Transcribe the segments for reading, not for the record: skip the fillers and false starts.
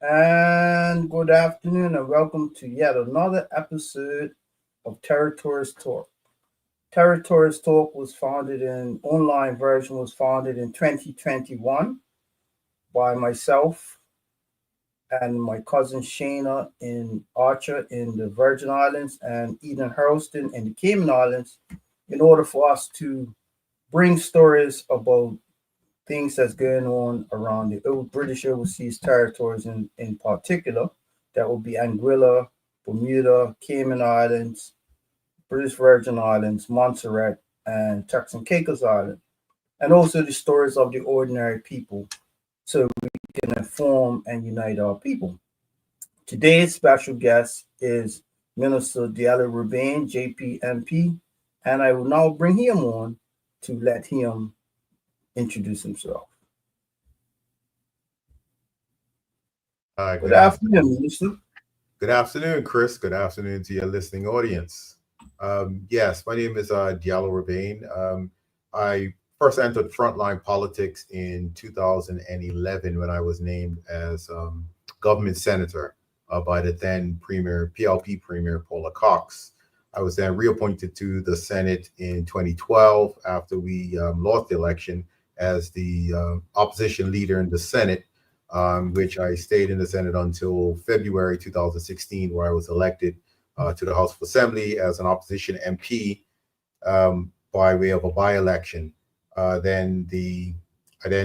And good afternoon, and welcome to yet another episode of Territories Talk. Territories Talk was founded in online version was founded in 2021 by myself and my cousin Shayna in Archer in the Virgin Islands and Eden Hurlston in the Cayman Islands in order for us to bring stories about things that's going on around the British overseas territories in particular. That would be Anguilla, Bermuda, Cayman Islands, British Virgin Islands, Montserrat, and Turks and Caicos Island, and also the stories of the ordinary people so we can inform and unite our people. Today's special guest is Minister Diallo Rabain, JPMP, and I will now bring him on to let him introduce himself. Good Good afternoon. afternoon, Minister. Good afternoon, Chris. Good afternoon to your listening audience. Yes, my name is Diallo Rabain. I first entered frontline politics in 2011 when I was named as government senator by the then Premier, PLP Premier Paula Cox. I was then reappointed to the Senate in 2012 after we lost the election as the opposition leader in the Senate, which I stayed in the Senate until February 2016, where I was elected to the House of Assembly as an opposition MP by way of a by-election. I then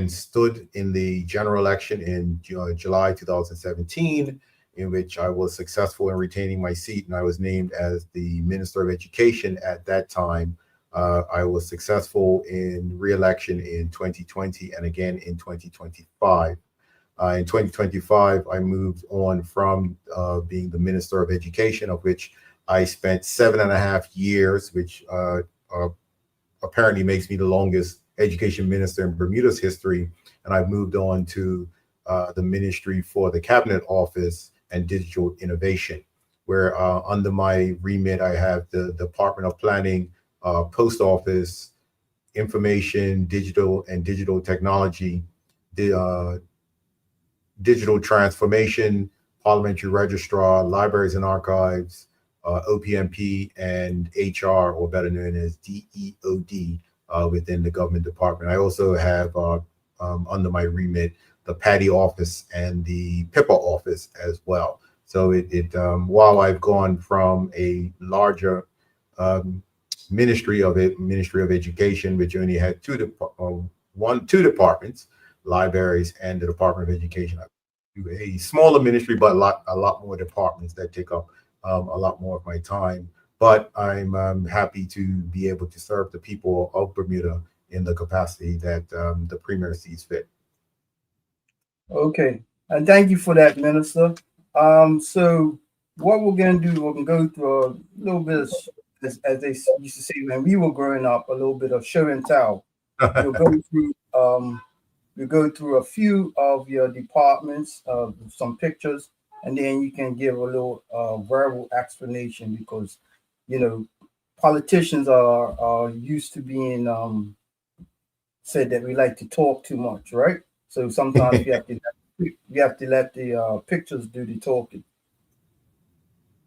stood in the general election in July 2017, in which I was successful in retaining my seat, and I was named as the Minister of Education at that time. I was successful in re-election in 2020 and again in 2025. In 2025, I moved on from being the Minister of Education, of which I spent 7.5 years, which apparently makes me the longest education minister in Bermuda's history. And I've moved on to the Ministry for the Cabinet Office and Digital Innovation, where under my remit, I have the Department of Planning, Post Office, Information, Digital Technology, the Digital Transformation, Parliamentary Registrar, Libraries and Archives, OPMP, and HR, or better known as DEOD, within the government department. I also have under my remit the PADI office and the PIPA office as well. So while I've gone from a larger Ministry of Education, which only had two departments, libraries and the Department of Education, a smaller ministry, but a lot more departments that take up a lot more of my time. But I'm happy to be able to serve the people of Bermuda in the capacity that the Premier sees fit. Okay, and thank you for that, Minister. So what we're going to do, we're going to go through a little bit of, as they used to say when we were growing up, a little bit of show and tell. We'll go through a few of your departments, some pictures, and then you can give a little verbal explanation because, politicians are used to being said that we like to talk too much, right? So sometimes we have to let the pictures do the talking.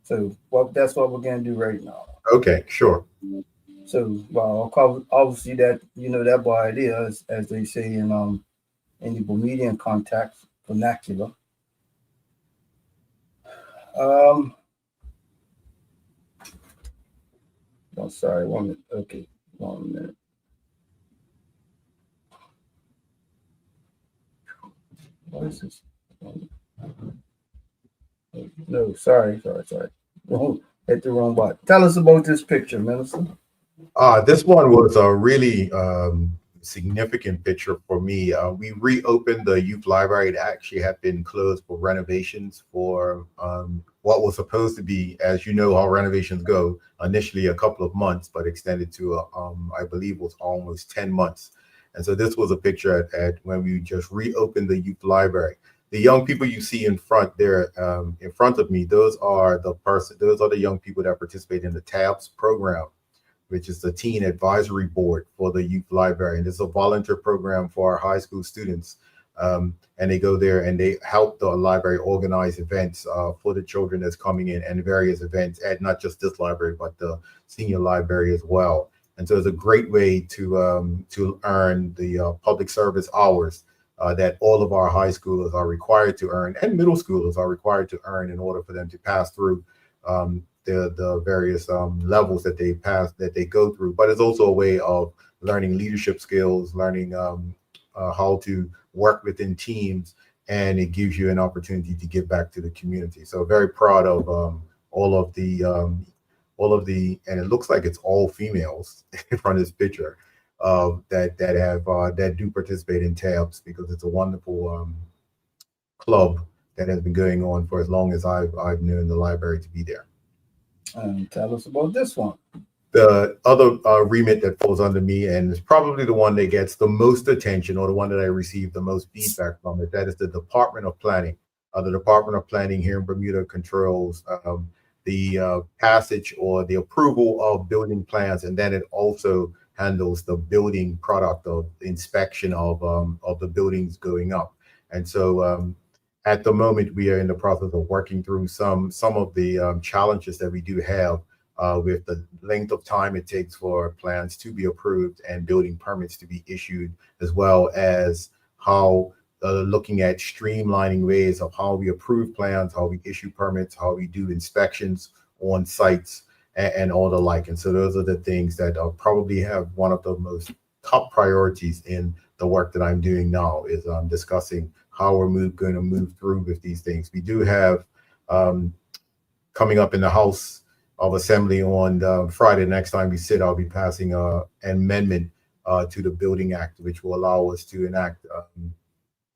So that's what we're going to do right now. Okay, sure. So, obviously that that by idea, as they say in the Bermudian context vernacular. Oh, sorry, 1 minute. Okay, 1 minute. What is this? No, sorry. Hit the wrong button. Tell us about this picture, Minister. This one was a really significant picture for me. We reopened the youth library. It actually had been closed for renovations for what was supposed to be, as you know how renovations go, initially a couple of months, but extended to, I believe, was almost 10 months. And so this was a picture at when we just reopened the youth library. The young people you see in front there, in front of me, those are the young people that participate in the TABS program, which is the Teen Advisory Board for the Youth Library. And it's a volunteer program for our high school students And they go there and they help the library organize events for the children that's coming in, and various events at not just this library, but the senior library as well. And so it's a great way to earn the public service hours that all of our high schoolers are required to earn, and middle schoolers are required to earn in order for them to pass through the various levels that they go through. But it's also a way of learning leadership skills, learning how to work within teams, and it gives you an opportunity to give back to the community. So very proud of all of the, and it looks like it's all females from this picture that do participate in TABS, because it's a wonderful club that has been going on for as long as I've known the library to be there. And tell us about this one. The other remit that falls under me, and is probably the one that gets the most attention, or the one that I receive the most feedback from, that is the Department of Planning. The Department of Planning here in Bermuda controls the passage or the approval of building plans, and then it also handles the building product of inspection of the buildings going up. And so at the moment, we are in the process of working through some of the challenges that we do have with the length of time it takes for plans to be approved and building permits to be issued, as well as how looking at streamlining ways of how we approve plans, how we issue permits, how we do inspections on sites, and all the like. And so those are the things that probably have one of the most top priorities in the work that I'm doing now, is discussing how we're going to move through with these things. We do have coming up in the House of Assembly on Friday, next time we sit, I'll be passing an amendment to the Building Act, which will allow us to enact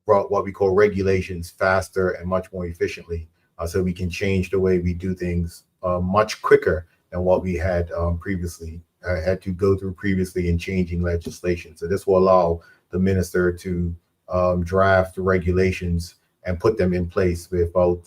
what we call regulations faster and much more efficiently, so we can change the way we do things much quicker than what we had previously had to go through previously in changing legislation. So this will allow the minister to draft regulations and put them in place without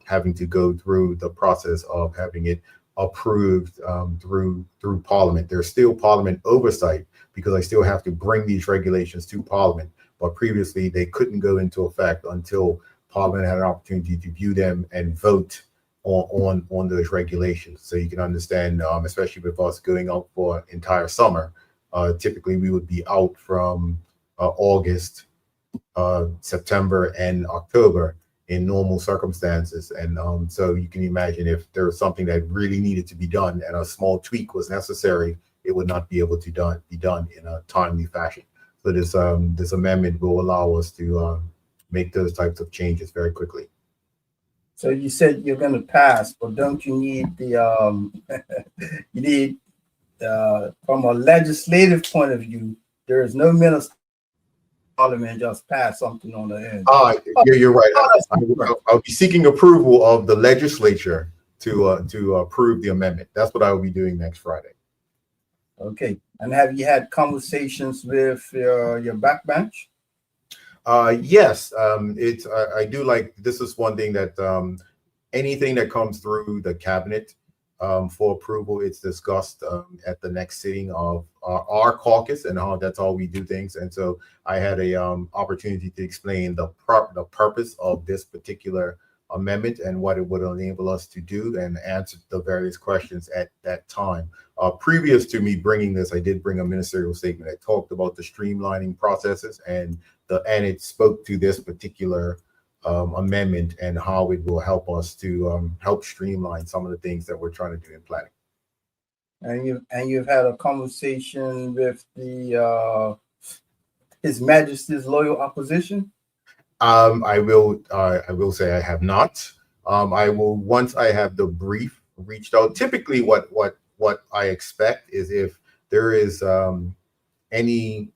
having to go through the process of having it approved through Parliament. There's still Parliament oversight, because I still have to bring these regulations to Parliament. But previously, they couldn't go into effect until Parliament had an opportunity to view them and vote on those regulations. So you can understand, especially with us going out for entire summer, typically we would be out from August, September, and October in normal circumstances. And so you can imagine, if there was something that really needed to be done and a small tweak was necessary, it would not be able to be done in a timely fashion. So this amendment will allow us to make those types of changes very quickly. So you said you're going to pass, but don't you need the you need from a legislative point of view, there is no minister Parliament just pass something on the end. You're right. I'll be seeking approval of the legislature to approve the amendment. That's what I will be doing next Friday. Okay. And have you had conversations with your backbench? Yes. I do like, this is one thing that anything that comes through the cabinet for approval, it's discussed at the next sitting of our caucus, and how that's how we do things. And so I had a opportunity to explain the purpose of this particular amendment and what it would enable us to do, and answer the various questions at that time. Previous to me bringing this, I did bring a ministerial statement that talked about the streamlining processes, and it spoke to this particular amendment and how it will help us to help streamline some of the things that we're trying to do in planning. And you've had a conversation with the His Majesty's loyal opposition? I will say I have not. I will, once I have the brief reached out. Typically, what I expect is, if there is anything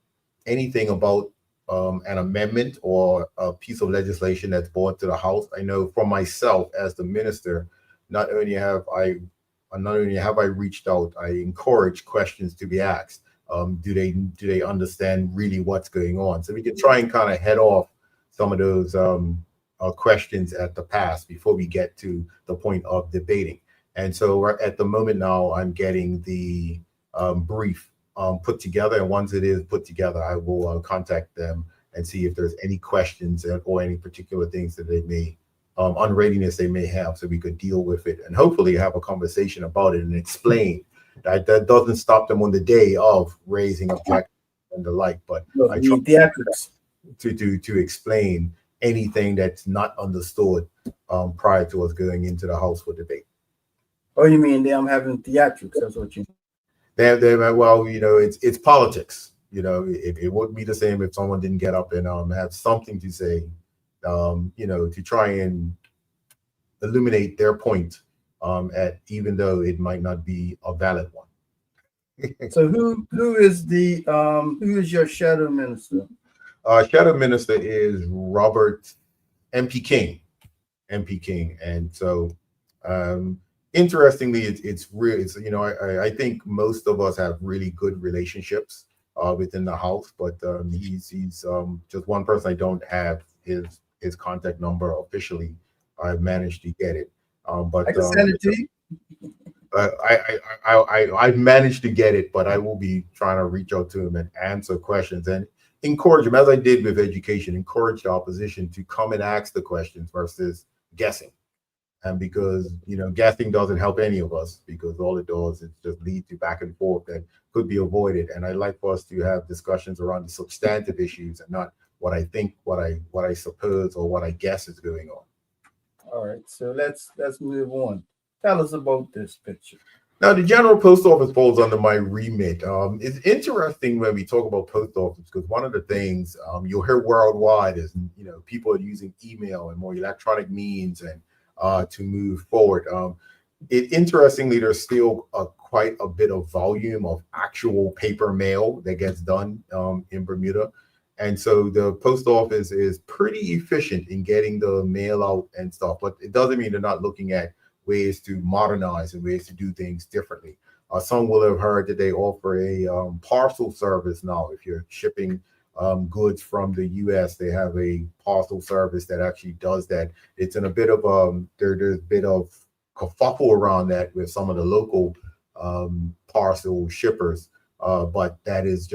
about an amendment or a piece of legislation that's brought to the House, I know for myself as the minister, not only have I reached out, I encourage questions to be asked. Do they understand really what's going on? So we can try and kind of head off some of those questions at the pass before we get to the point of debating. And so at the moment now, I'm getting the brief put together, and once it is put together, I will contact them and see if there's any questions or any particular things that they may unreadiness they may have, so we could deal with it and hopefully have a conversation about it and explain that doesn't stop them on the day of raising objections and the like. But I try to explain anything that's not understood prior to us going into the House for debate. Oh, you mean them having theatrics? That's what you. Well, it's politics. It wouldn't be the same if someone didn't get up and have something to say, to try and illuminate their point, even though it might not be a valid one. So who is your shadow minister? Shadow minister is Robert MP King, and so interestingly, it's real. It's I think most of us have really good relationships within the House, but he's just one person I don't have his contact number officially. I've managed to get it, but I can send it to you. I've managed to get it, but I will be trying to reach out to him and answer questions and encourage him, as I did with education, encourage the opposition to come and ask the questions versus guessing. And because guessing doesn't help any of us, because all it does is just lead to back and forth that could be avoided. And I like for us to have discussions around the substantive issues and not what I think, what I suppose, or what I guess is going on. All right, so let's move on. Tell us about this picture. Now, the General Post Office falls under my remit. It's interesting when we talk about post office, because one of the things you'll hear worldwide is people are using email and more electronic means and to move forward. Interestingly, there's still quite a bit of volume of actual paper mail that gets done in Bermuda. And so the post office is pretty efficient in getting the mail out and stuff, but it doesn't mean they're not looking at ways to modernize and ways to do things differently. Some will have heard that they offer a parcel service now. If you're shipping goods from the U.S., they have a parcel service that actually does that. It's in a bit of there's a bit of kerfuffle around that with some of the local parcel shippers. But that's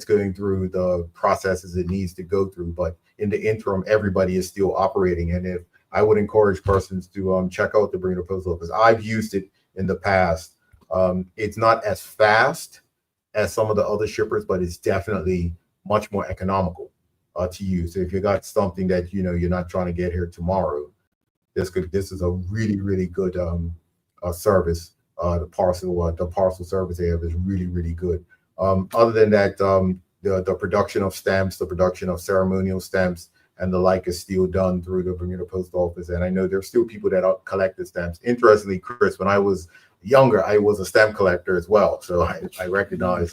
going through the processes it needs to go through. But in the interim, everybody is still operating. And if I would encourage persons to check out the Bermuda Post Office. I've used it in the past. It's not as fast as some of the other shippers, but it's definitely much more economical to use. So if you got something that you're not trying to get here tomorrow, this is a really, really good service. The parcel service they have is really, really good. Other than that, the production of stamps, the production of ceremonial stamps, and the like is still done through the Bermuda Post Office. And I know there's still people that collect the stamps. Interestingly, Chris, when I was younger, I was a stamp collector as well. So I recognize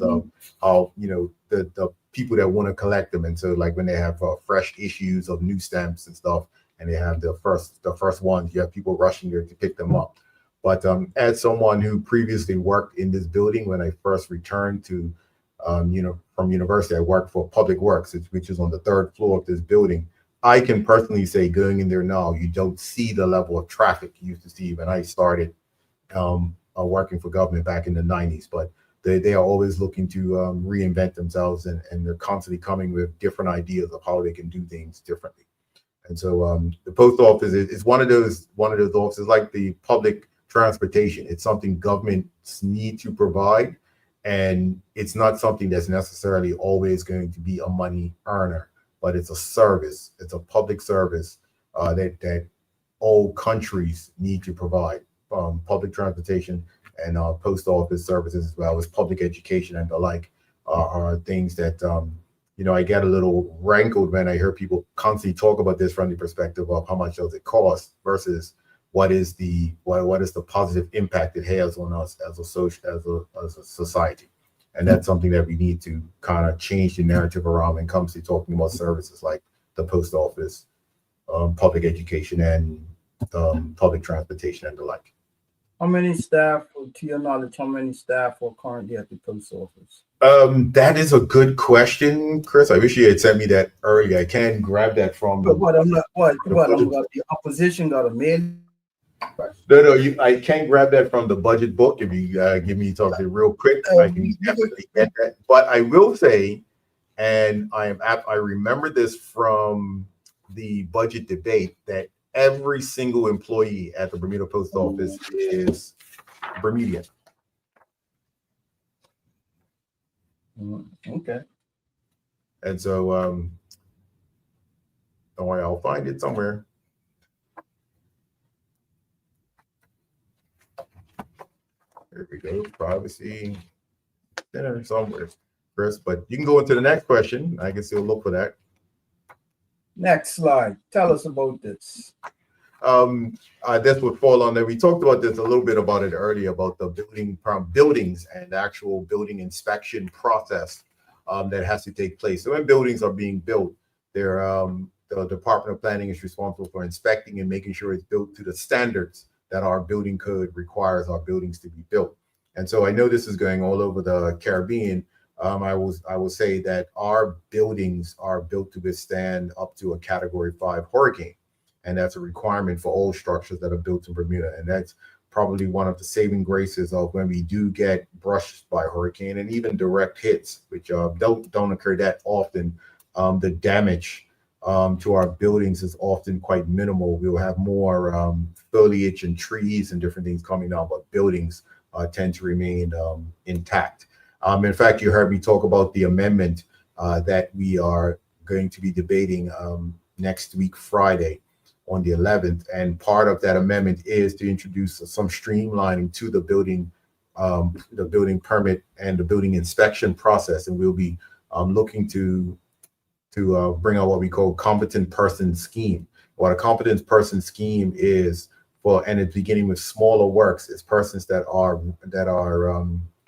how the people that want to collect them. And so like when they have fresh issues of new stamps and stuff, and they have the first ones, you have people rushing there to pick them up. But as someone who previously worked in this building, when I first returned to from university, I worked for Public Works, which is on the third floor of this building. I can personally say, going in there now, you don't see the level of traffic you used to see when I started working for government back in the 90s. But they are always looking to reinvent themselves, and they're constantly coming with different ideas of how they can do things differently. And so the post office is one of those offices, like the public transportation. It's something governments need to provide, and it's not something that's necessarily always going to be a money earner, but it's a service. It's a public service that all countries need to provide. Public transportation and post office services, as well as public education and the like, are things that I get a little rankled when I hear people constantly talk about this from the perspective of how much does it cost versus what is the positive impact it has on us as a society. And that's something that we need to kind of change the narrative around when it comes to talking about services like the post office, public education, and public transportation and the like. How many staff, to your knowledge, are currently at the post office? That is a good question, Chris. I wish you had sent me that earlier. I can't grab that from the opposition got a mail? No, I can't grab that from the budget book. If you give me something real quick, I can definitely get that. But I will say, And I remember this from the budget debate that every single employee at the Bermuda Post Office is Bermudian. Okay. And so, don't worry, I'll find it somewhere. There we go, privacy center somewhere, Chris. But you can go into the next question. I can still look for that. Next slide. Tell us about this. This would fall on there. We talked about this a little bit about it earlier about the buildings and the actual building inspection process that has to take place. So when buildings are being built, the Department of Planning is responsible for inspecting and making sure it's built to the standards that our building code requires our buildings to be built. And so I know this is going all over the Caribbean. I will say that our buildings are built to withstand up to a Category 5 hurricane. And that's a requirement for all structures that are built in Bermuda. And that's probably one of the saving graces of when we do get brushed by a hurricane and even direct hits, which don't occur that often. The damage to our buildings is often quite minimal. We'll have more foliage and trees and different things coming down, but buildings tend to remain intact. In fact, you heard me talk about the amendment that we are going to be debating next week, Friday, on the 11th. And part of that amendment is to introduce some streamlining to the building permit and the building inspection process. And we'll be looking to bring out what we call competent person scheme. What a competent person scheme is and it's beginning with smaller works. It's persons that are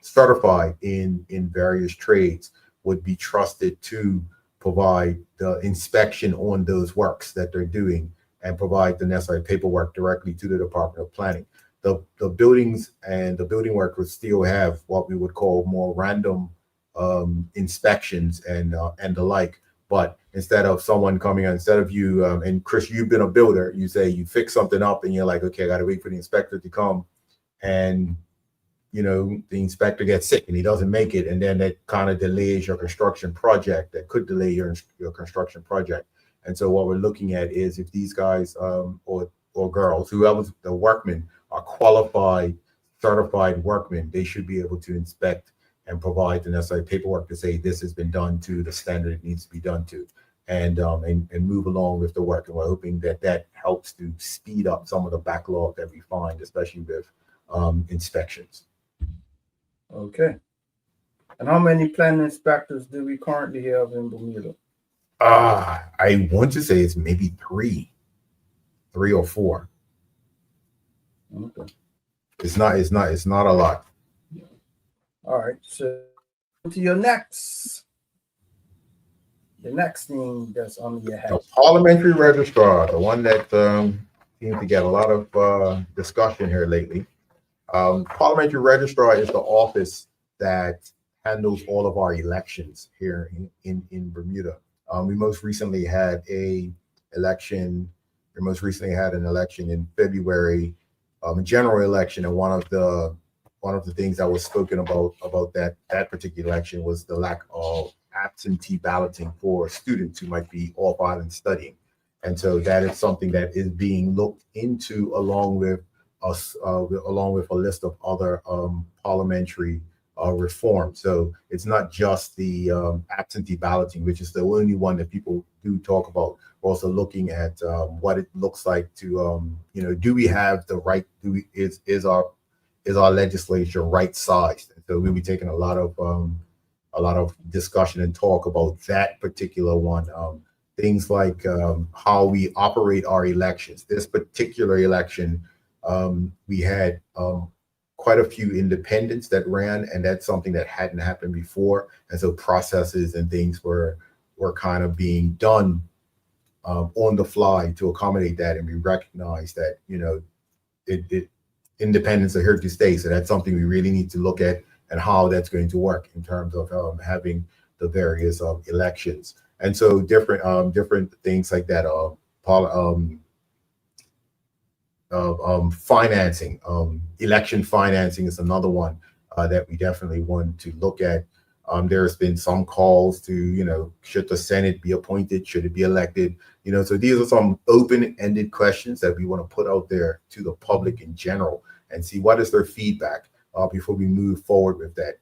certified in various trades would be trusted to provide the inspection on those works that they're doing and provide the necessary paperwork directly to the Department of Planning. The buildings and the building work would still have what we would call more random inspections and the like. But instead of someone coming on, instead of you, and Chris, you've been a builder, you say you fix something up and you're like, okay, I got to wait for the inspector to come. And, the inspector gets sick and he doesn't make it. And then that kind of delays your construction project. That could delay your construction project. And so what we're looking at is if these guys or girls, whoever's the workmen, are qualified, certified workmen, they should be able to inspect and provide the necessary paperwork to say this has been done to the standard it needs to be done to, and move along with the work. And we're hoping that helps to speed up some of the backlog that we find, especially with inspections. Okay. And how many planning inspectors do we currently have in Bermuda? I want to say it's maybe three or four. Okay. It's not a lot. All right. So to your next thing that's on your head. The Parliamentary Registrar, the one that seems to get a lot of discussion here lately. Parliamentary Registrar is the office that handles all of our elections here in Bermuda. We most recently had an election in February, a general election, and one of the things that was spoken about that particular election was the lack of absentee balloting for students who might be off island studying. And so that is something that is being looked into along with a list of other parliamentary reform. So it's not just the absentee balloting, which is the only one that people do talk about. We're also looking at what it looks like to, do we have the right? Is our legislature right sized? And so we'll be taking a lot of discussion and talk about that particular one. Things like how we operate our elections. This particular election, we had quite a few independents that ran, and that's something that hadn't happened before. And so processes and things were kind of being done on the fly to accommodate that. And we recognize that, independents are here to stay. So that's something we really need to look at and how that's going to work in terms of having the various elections. And so different things like that. Financing, election financing is another one that we definitely want to look at. There's been some calls to, should the Senate be appointed? Should it be elected? So these are some open-ended questions that we want to put out there to the public in general and see what is their feedback before we move forward with that.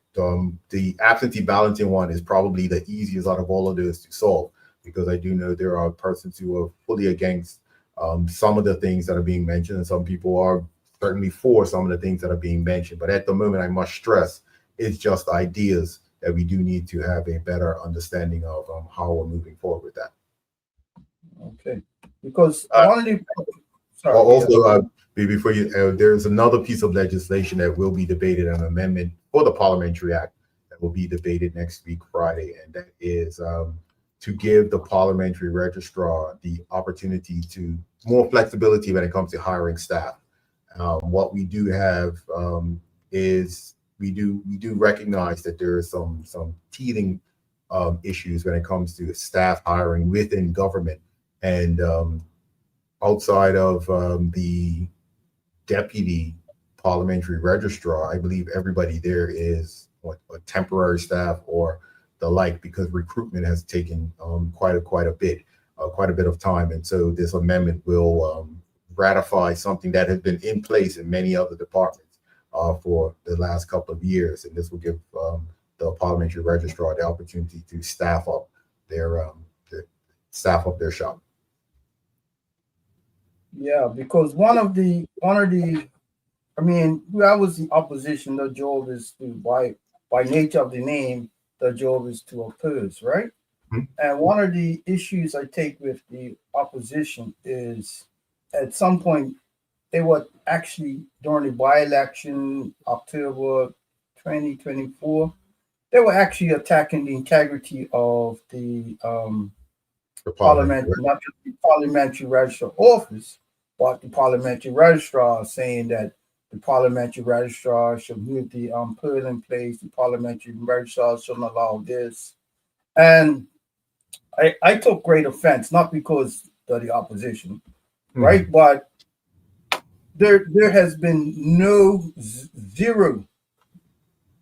The absentee balloting one is probably the easiest out of all of those to solve, because I do know there are persons who are fully against some of the things that are being mentioned, and some people are certainly for some of the things that are being mentioned. But at the moment, I must stress, it's just ideas that we do need to have a better understanding of how we're moving forward with that. Okay, because one of the before you, there's another piece of legislation that will be debated, an amendment for the Parliamentary Act that will be debated next week, Friday, and that is to give the Parliamentary Registrar the opportunity to more flexibility when it comes to hiring staff. What we do have is we do recognize that there is some teething issues when it comes to staff hiring within government, and outside of the deputy parliamentary registrar, I believe everybody there is a temporary staff or the like, because recruitment has taken quite a bit of time, and so this amendment will ratify something that has been in place in many other departments for the last couple of years, and this will give the parliamentary registrar the opportunity to staff up their shop. Yeah, because one of the I mean, I was the opposition. The job is to, by nature of the name, the job is to oppose, right? Mm-hmm. And one of the issues I take with the opposition is, at some point, they were actually, during the by-election, October 2024, they were actually attacking the integrity of the parliamentary, not just the parliamentary registrar office, but the parliamentary registrar, saying that the parliamentary registrar should move the poll in place. The parliamentary registrar shouldn't allow this. And I took great offense, not because of the opposition, right? But there has been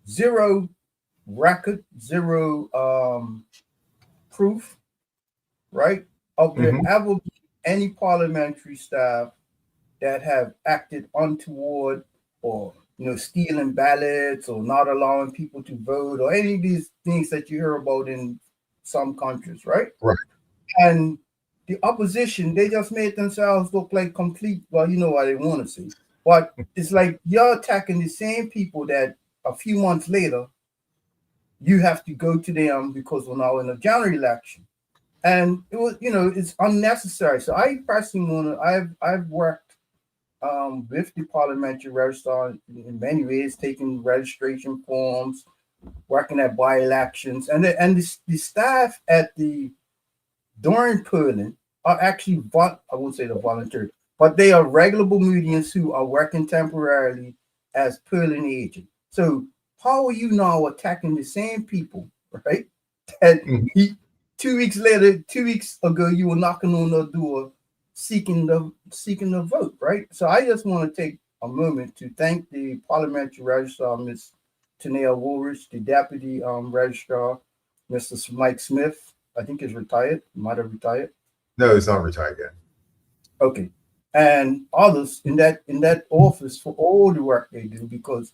zero record, zero proof, right, of there ever be any parliamentary staff that have acted untoward, or stealing ballots, or not allowing people to vote, or any of these things that you hear about in some countries, right? Right. And the opposition, they just made themselves look like complete, well, you know what they want to see. But it's like you're attacking the same people that a few months later, you have to go to them because we're now in a general election. And it was, it's unnecessary. So I personally want to, I've worked with the parliamentary registrar in many ways, taking registration forms, working at by-elections, and the staff at during polling are actually, I won't say the volunteers, but they are regular Bermudians who are working temporarily as polling agents. So how are you now attacking the same people, right? That 2 weeks later, 2 weeks ago, you were knocking on the door seeking the vote, right? So I just want to take a moment to thank the parliamentary registrar, Ms. Tanea Woolrich, the deputy registrar, Mr. Mike Smith. I think he's retired. He might have retired. No, he's not retired yet. Okay, and others in that office for all the work they do, because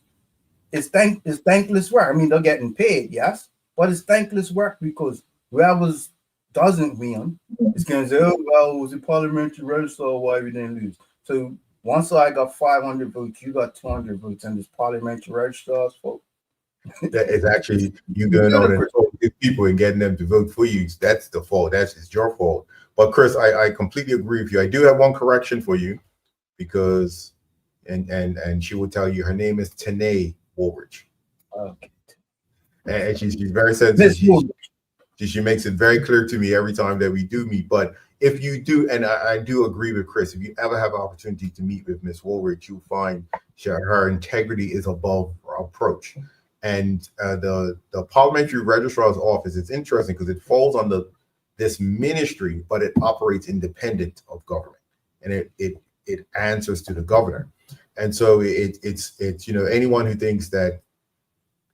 it's thankless work. I mean, they're getting paid, yes, but it's thankless work, because whoever doesn't win is going to say, oh, well, it was a parliamentary registrar, why we didn't lose. So once I got 500 votes, you got 200 votes, and this parliamentary registrar's fault. That is actually you going on and talking to people and getting them to vote for you. That's the fault. It's your fault. But Chris, I completely agree with you. I do have one correction for you, because and she will tell you her name is Tanea Woolrich. Okay. And she's very sensitive. She makes it very clear to me every time that we do meet. But if you do, and I do agree with Chris, if you ever have an opportunity to meet with Ms. Woolrich, you'll find her integrity is above reproach. And the parliamentary registrar's office, it's interesting because it falls under this ministry, but it operates independent of government, and it answers to the governor. And so it's anyone who thinks that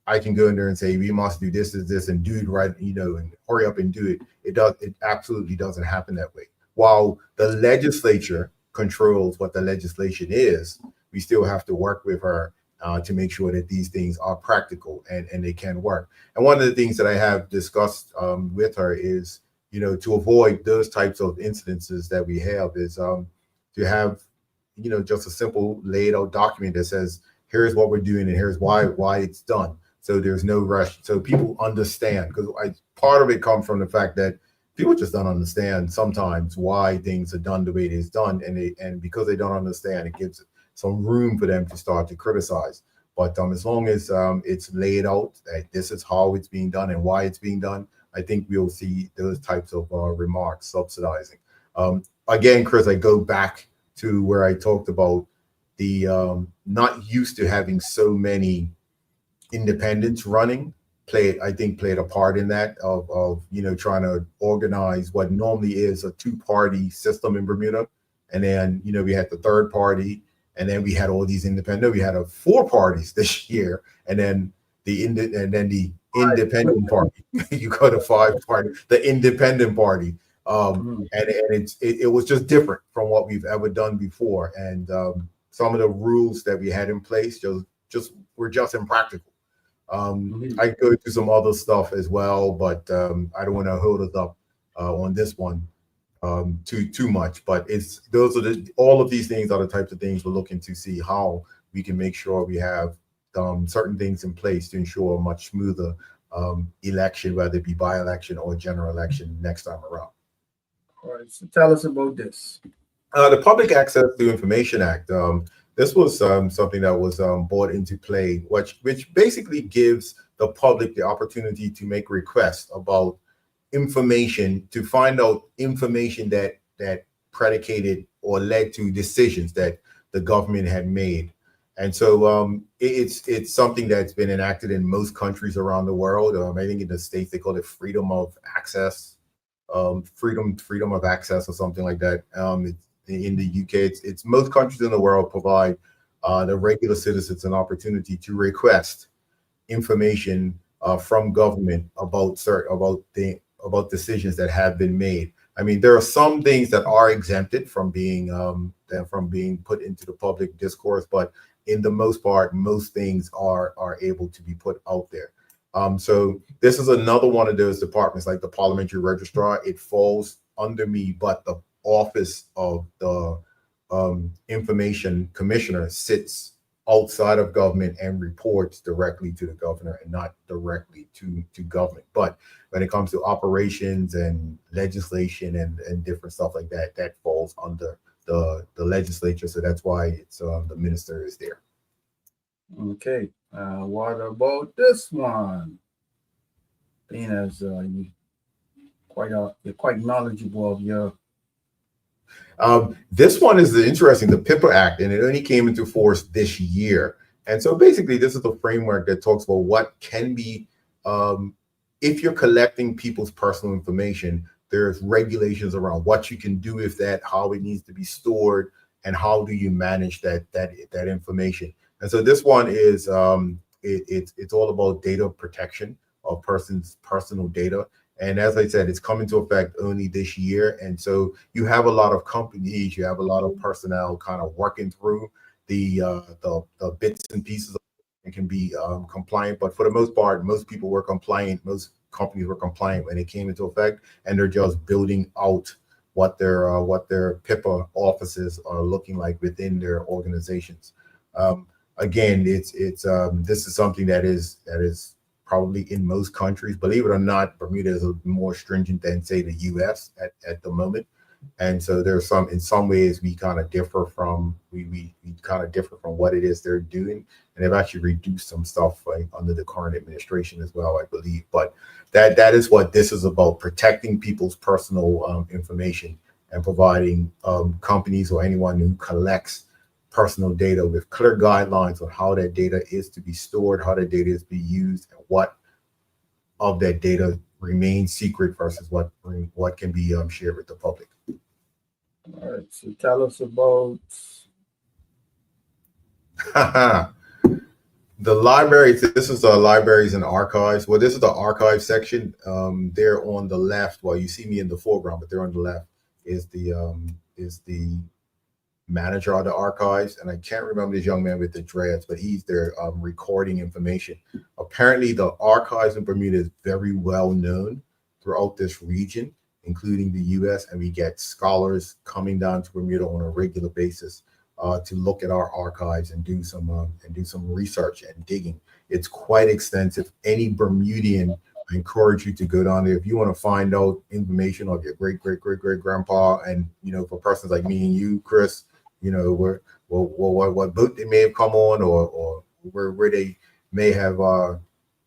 I can go in there and say we must do this, and do it right, and hurry up and do it. It absolutely doesn't happen that way. While the legislature controls what the legislation is, we still have to work with her to make sure that these things are practical and they can work. And one of the things that I have discussed with her is, to avoid those types of incidences that we have is to have, just a simple laid out document that says, here's what we're doing and here's why it's done. So there's no rush. So people understand, because part of it comes from the fact that people just don't understand sometimes why things are done the way it is done, and because they don't understand, it gives some room for them to start to criticize. But as long as it's laid out that this is how it's being done and why it's being done, I think we'll see those types of remarks subsidizing. Again, Chris, I go back to where I talked about the not used to having so many independents running played a part in that of trying to organize what normally is a two-party system in Bermuda, and then we had the third party, and then we had all these independent. We had 4 parties this year, and then the independent party. You go to 5 party, the independent party, and it was just different from what we've ever done before, and some of the rules that we had in place just were just impractical. I go through some other stuff as well, but I don't want to hold us up on this one too much. But all of these things are the types of things we're looking to see how we can make sure we have certain things in place to ensure a much smoother election, whether it be by-election or general election next time around. All right, so tell us about this. The Public Access to Information Act. This was something that was brought into play, which basically gives the public the opportunity to make requests about information, to find out information that predicated or led to decisions that the government had made. And so it's something that's been enacted in most countries around the world. I think in the States they call it freedom of access, freedom of access or something like that. In the UK, it's most countries in the world provide the regular citizens an opportunity to request information from government about decisions that have been made. I mean, there are some things that are exempted from being put into the public discourse, but in the most part, most things are able to be put out there. So this is another one of those departments, like the Parliamentary Registrar. It falls under me, but the office of the Information Commissioner sits outside of government and reports directly to the governor and not directly to government. But when it comes to operations and legislation and different stuff like that, that falls under the legislature. So that's why it's the minister is there. Okay. What about this one? Being as you're quite knowledgeable of your. This one is interesting, the PIPA Act, and it only came into force this year. And so basically, this is the framework that talks about what can be, if you're collecting people's personal information, there's regulations around what you can do with that, how it needs to be stored, and how do you manage that information. And so this one is it's all about data protection of persons' personal data. And as I said, it's coming to effect only this year. And so you have a lot of companies, you have a lot of personnel kind of working through the bits and pieces and can be compliant. But for the most part, most people were compliant. Most companies were compliant when it came into effect, and they're just building out what their PIPA offices are looking like within their organizations. Again, this is something that is probably in most countries. Believe it or not, Bermuda is more stringent than, say, the U.S. at the moment. And so there's in some ways we kind of differ from what it is they're doing, and they've actually reduced some stuff under the current administration as well, I believe. But that is what this is about: protecting people's personal information and providing companies or anyone who collects personal data with clear guidelines on how that data is to be stored, how that data is to be used, and what of that data remains secret versus what can be shared with the public. All right, so tell us about The libraries, this is the libraries and archives. Well, this is the archive section. They're on the left. Well, you see me in the foreground, but they're on the left. Is the manager of the archives, and I can't remember this young man with the dreads, but he's there recording information. Apparently, the archives in Bermuda is very well known throughout this region, including the U.S., and we get scholars coming down to Bermuda on a regular basis to look at our archives and do some research and digging. It's quite extensive. Any Bermudian, I encourage you to go down there if you want to find out information of your great grandpa, and for persons like me and you, Chris, what boat they may have come on, or where they may have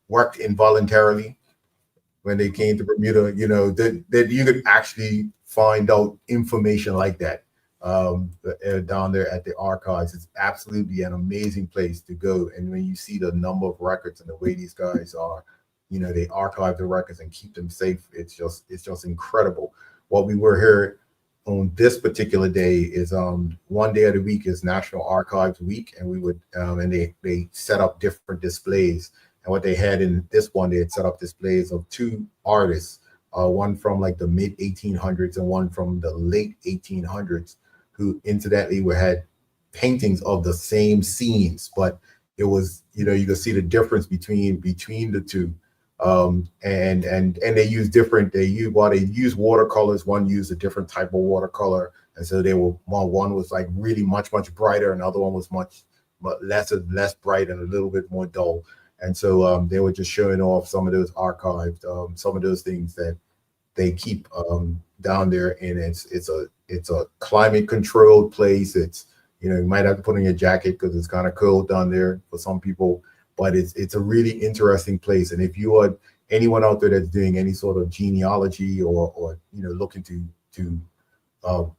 worked involuntarily when they came to Bermuda. That you could actually find out information like that down there at the archives. It's absolutely an amazing place to go. And when you see the number of records and the way these guys are, they archive the records and keep them safe, it's just incredible. What we were here on this particular day is one day of the week is National Archives Week, and we would and they set up different displays. And what they had in this one, they had set up displays of two artists, one from like the mid 1800s and one from the late 1800s, who incidentally had paintings of the same scenes, but it was, you could see the difference between the two. And they use watercolors. One used a different type of watercolor, and so one was like really much brighter, and the other one was much less bright and a little bit more dull. And so they were just showing off some of those archived, some of those things that they keep down there. And it's a climate controlled place. It's, you might have to put on your jacket because it's kind of cold down there for some people, but it's a really interesting place. And if you are anyone out there that's doing any sort of genealogy or looking to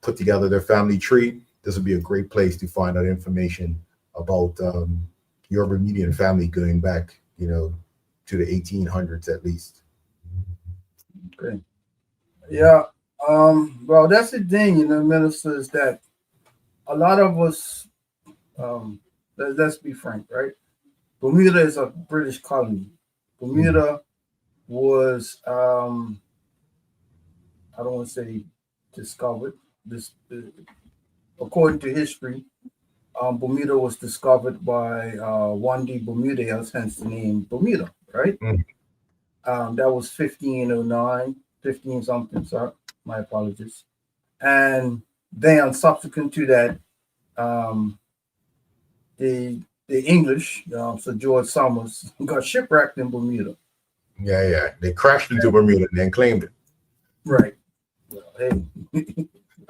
put together their family tree, this would be a great place to find out information about your Bermudian family going back, to the 1800s at least. Okay. Yeah. Well, that's the thing, Minister, is that a lot of us, let's be frank, right? Bermuda is a British colony. Bermuda was, I don't want to say discovered. According to history, Bermuda was discovered by Juan de Bermudez, hence the name Bermuda, right? That was 1509, 15 something, sorry, my apologies. And then subsequent to that, the English, Sir George Somers, got shipwrecked in Bermuda. Yeah. They crashed into Bermuda and then claimed it. Right. Well, hey,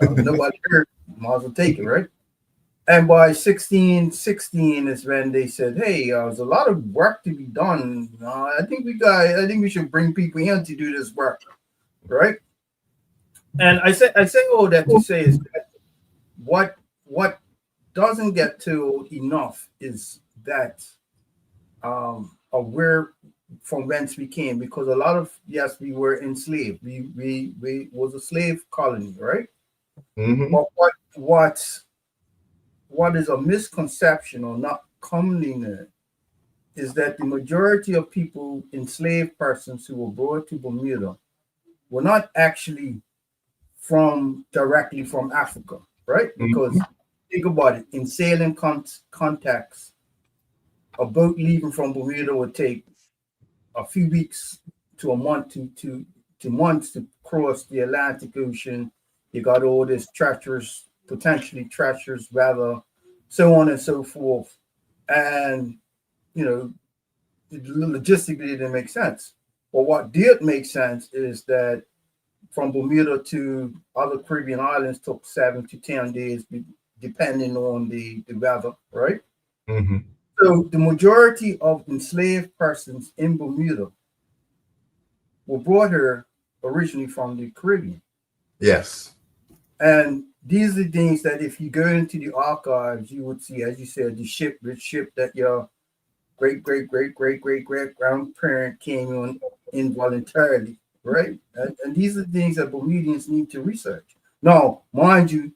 nobody heard, might as well take it, right? And by 1616 is when they said, "Hey, there's a lot of work to be done. I think we should bring people in to do this work, right?" And I say all that to say is that what doesn't get to enough is that where from whence we came, because a lot of, yes, we were enslaved. We was a slave colony, right? But what is a misconception or not commonly known is that the majority of people, enslaved persons who were brought to Bermuda, were not actually directly from Africa, right? Because think about it, in sailing contacts, a boat leaving from Bermuda would take a few weeks to a month to months to cross the Atlantic Ocean. You got all this potentially treacherous weather, so on and so forth. And, logistically it didn't make sense. But what did make sense is that from Bermuda to other Caribbean islands took 7 to 10 days, depending on the weather, right? So the majority of enslaved persons in Bermuda were brought here originally from the Caribbean. Yes. And these are the things that if you go into the archives, you would see, as you said, the ship that your great grandparent came on involuntarily, right? And these are the things that Bermudians need to research. Now, mind you,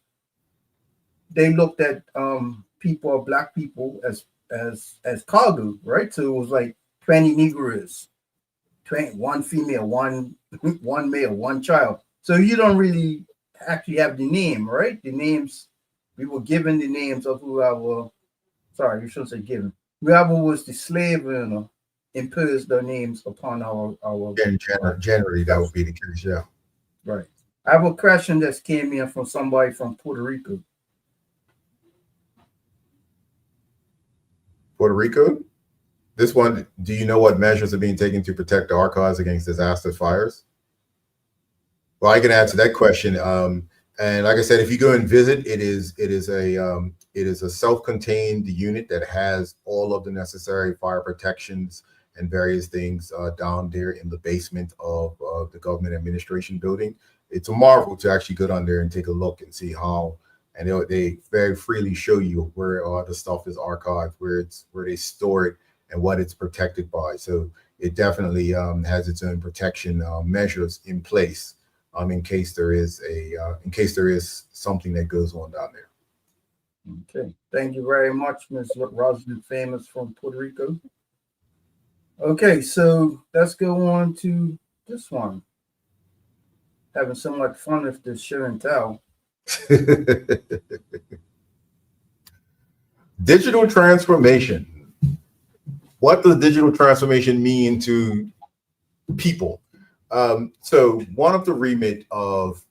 they looked at black people as as cargo, right? So it was like 20 Negroes, 1 female, one one male, one child. So you don't really actually have the name, right? The names, we were given the names of whoever. Sorry, you shouldn't say given. Whoever was the slave owner imposed their names upon Generally, that would be the case. Yeah. right. I have a question that came in from somebody from Puerto Rico. Puerto Rico. This one, do you know what measures are being taken to protect the archives against disaster fires? Well, I can answer that question. And like I said, if you go and visit, it is a self-contained unit that has all of the necessary fire protections and various things down there in the basement of the government administration building. It's a marvel to actually go down there and take a look and see how, and they very freely show you where all the stuff is archived, where they store it, and what it's protected by. So it definitely has its own protection measures in place in case there is something that goes on down there. Okay, thank you very much, Ms. Rosalind Famous from Puerto Rico. Okay, so let's go on to this one. Having so much fun with this show and tell. Digital transformation. What does digital transformation mean to people? So one of the remit of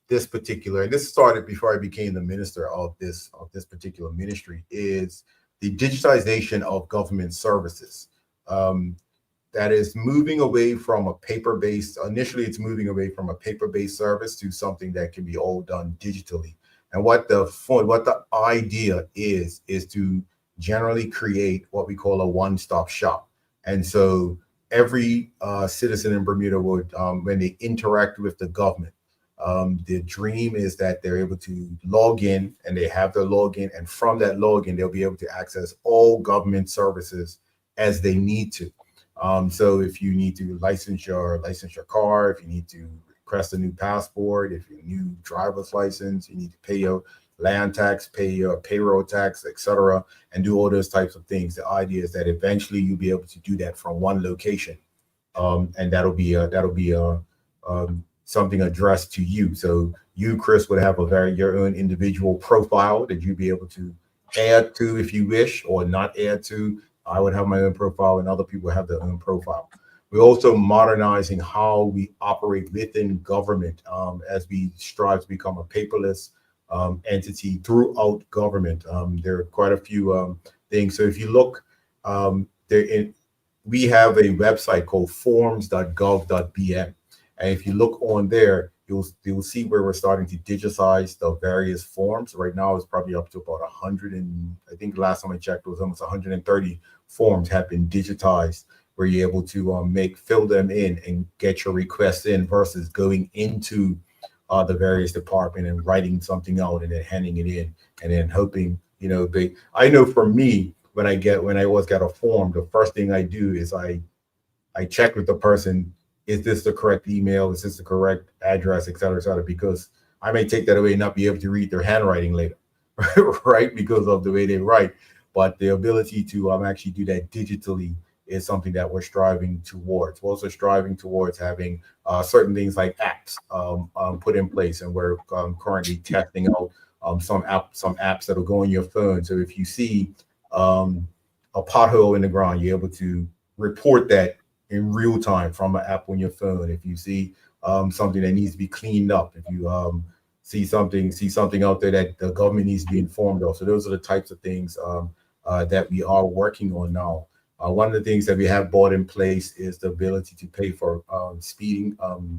this particular, and this started before I became the minister of this particular ministry, is the digitization of government services. That is moving away from a paper-based, initially it's moving away from a paper-based service to something that can be all done digitally. And what the idea is to generally create what we call a one-stop shop. And so every citizen in Bermuda would, when they interact with the government, the dream is that they're able to log in, and they have their login, and from that login, they'll be able to access all government services as they need to. So if you need to license your car, if you need to request a new passport, if you need a new driver's license, you need to pay your land tax, pay your payroll tax, etc., and do all those types of things. The idea is that eventually you'll be able to do that from one location, and that'll be something addressed to you. So you, Chris, would have your own individual profile that you'd be able to add to if you wish, or not add to. I would have my own profile, and other people have their own profile. We're also modernizing how we operate within government as we strive to become a paperless entity throughout government. There are quite a few things. So if you look, we have a website called forms.gov.bm. And if you look on there, you'll see where we're starting to digitize the various forms. Right now, it's probably up to about 100, and I think the last time I checked, it was almost 130 forms have been digitized, where you're able to fill them in and get your requests in, versus going into the various department and writing something out and then handing it in and then hoping, I know for me, when I always got a form, the first thing I do is I check with the person, is this the correct email? Is this the correct address, et cetera, because I may take that away and not be able to read their handwriting later, right? Because of the way they write. But the ability to actually do that digitally is something that we're striving towards. We're also striving towards having certain things like apps put in place, and we're currently testing out some apps that'll go on your phone. So if you see a pothole in the ground, you're able to report that in real time from an app on your phone. If you see something that needs to be cleaned up, if you see something out there that the government needs to be informed of. So those are the types of things that we are working on now. One of the things that we have brought in place is the ability to pay for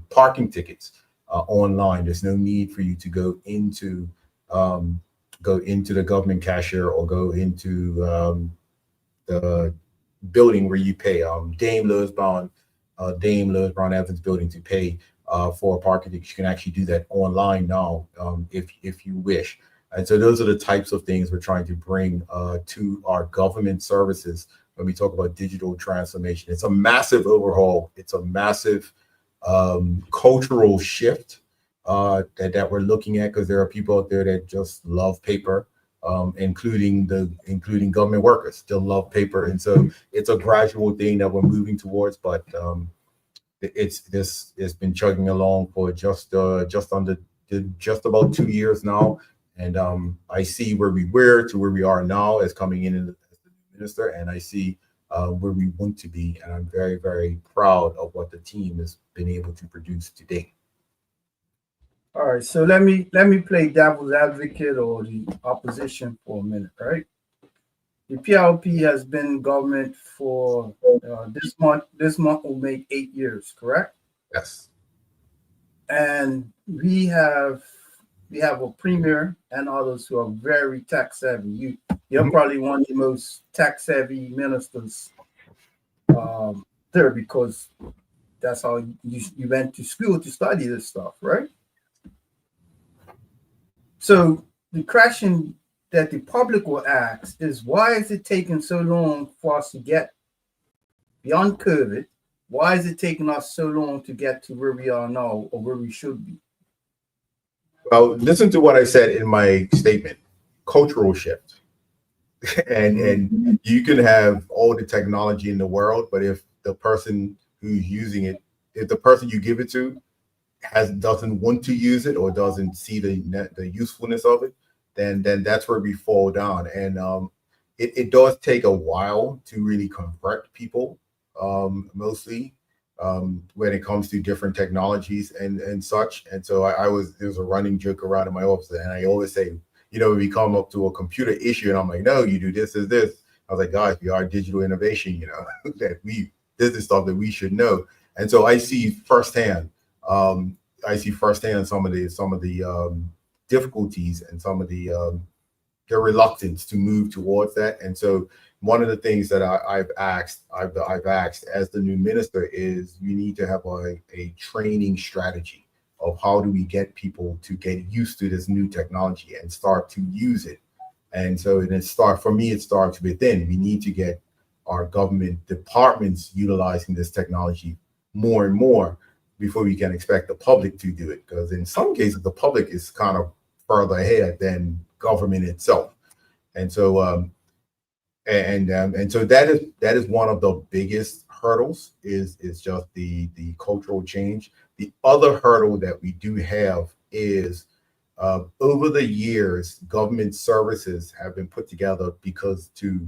parking tickets online. There's no need for you to go into the government cashier or go into the building where you pay. Dame Lewis Brown Evans building to pay for a parking ticket. You can actually do that online now if you wish. And so those are the types of things we're trying to bring to our government services when we talk about digital transformation. It's a massive overhaul. It's a massive cultural shift that we're looking at, because there are people out there that just love paper. including government workers still love paper. And so it's a gradual thing that we're moving towards, but it's been chugging along for just about 2 years now. And I see where we were to where we are now as coming in as the new minister, and I see where we want to be, and I'm very, very proud of what the team has been able to produce today. All right, so let me play devil's advocate or the opposition for a minute, right? The PLP has been in government for this month. This month will make 8 years, correct? Yes. And we have a premier and others who are very tech savvy. You're probably one of the most tech savvy ministers there, because that's how you went to school to study this stuff, right? So the question that the public will ask is, why is it taking so long for us to get beyond COVID? Why is it taking us so long to get to where we are now, or where we should be? Well, listen to what I said in my statement: cultural shift. and you can have all the technology in the world, but if the person who's using it, if the person you give it to doesn't want to use it or doesn't see the usefulness of it, then that's where we fall down. And it does take a while to really convert people, mostly when it comes to different technologies and such. And so there's a running joke around in my office, and I always say, we come up to a computer issue and I'm like, no, you do this is this. I was like, guys, we are digital innovation, that this is stuff that we should know. And so I see firsthand some of the difficulties and some of the reluctance to move towards that. And so one of the things that I've asked as the new minister is, we need to have a training strategy of how do we get people to get used to this new technology and start to use it. And so it starts within. We need to get our government departments utilizing this technology more and more before we can expect the public to do it. Because in some cases, the public is kind of further ahead than government itself. And so and so that is one of the biggest hurdles is just the cultural change. The other hurdle that we do have is over the years, government services have been put together because to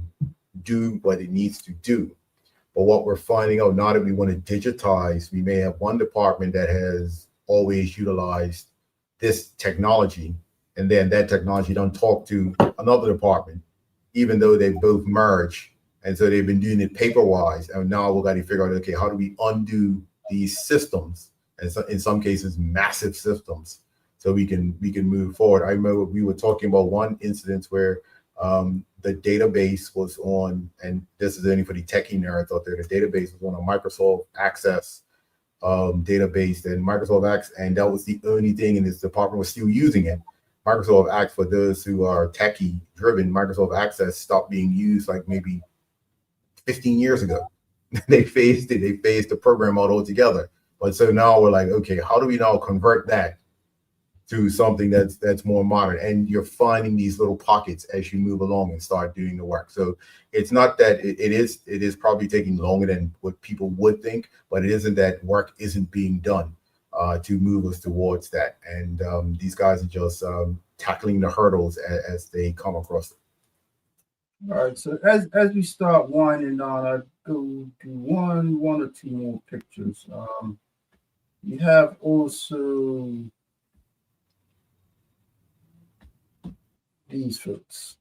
do what it needs to do. But what we're finding out now that we want to digitize, we may have one department that has always utilized this technology, and then that technology don't talk to another department, even though they both merge. And so they've been doing it paper-wise. And now we've got to figure out, okay, how do we undo these systems? And so in some cases, massive systems, so we can move forward. I remember we were talking about one incident where the database was on, and this is only for the techie nerds out there, the database was on a Microsoft Access database, and Microsoft Access, and that was the only thing, and this department was still using it. Microsoft Access, for those who are techie driven, Microsoft Access stopped being used like maybe 15 years ago. They phased it. They phased the program out altogether. But so now we're like, okay, how do we now convert that to something that's more modern? And you're finding these little pockets as you move along and start doing the work. So it's not that it is probably taking longer than what people would think, but it isn't that work isn't being done to move us towards that. And these guys are just tackling the hurdles as they come across them. All right, so as we start winding down, I go to one or two more pictures. You have also these folks.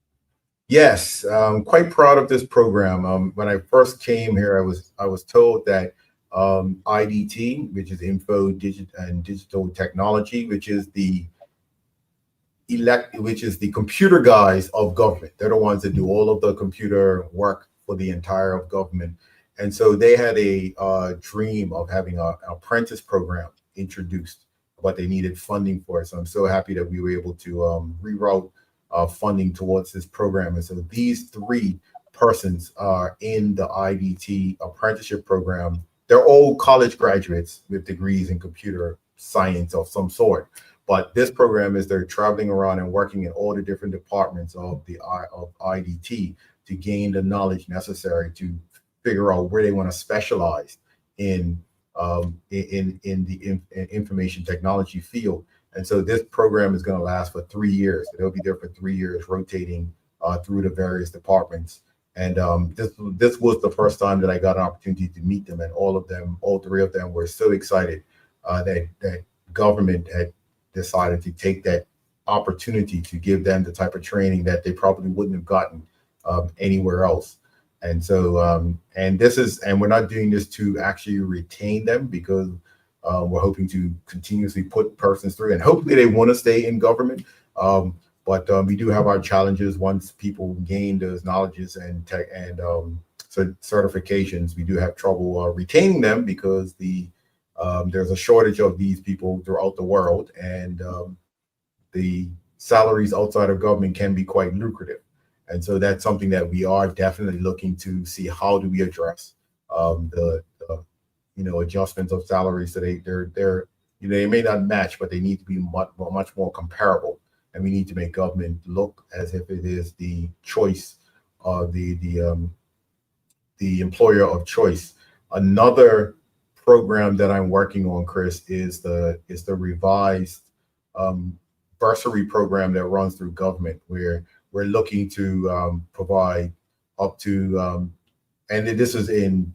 Yes, I'm quite proud of this program. When I first came here, I was told that IDT, which is Info and Digital Technology, which is the computer guys of government. They're the ones that do all of the computer work for the entire of government. And so they had a dream of having an apprentice program introduced, but they needed funding for it. So I'm so happy that we were able to reroute funding towards this program. And so these three persons are in the IDT apprenticeship program. They're all college graduates with degrees in computer science of some sort, But this program is they're traveling around and working in all the different departments of IDT to gain the knowledge necessary to figure out where they want to specialize in the information technology field. And so this program is going to last for 3 years. They'll be there for 3 years, rotating through the various departments. And this was the first time that I got an opportunity to meet them, and all 3 of them were so excited that government had decided to take that opportunity to give them the type of training that they probably wouldn't have gotten anywhere else. And so, and we're not doing this to actually retain them, because we're hoping to continuously put persons through, and hopefully they want to stay in government. But we do have our challenges once people gain those knowledges and tech and certifications. We do have trouble retaining them, because there's a shortage of these people throughout the world, and the salaries outside of government can be quite lucrative. And so that's something that we are definitely looking to see, how do we address the adjustments of salaries, so they may not match, but they need to be much more comparable. And we need to make government look as if it is the choice of the employer of choice. Another program that I'm working on, Chris, is the revised bursary program that runs through government, where we're looking to provide up to and this is in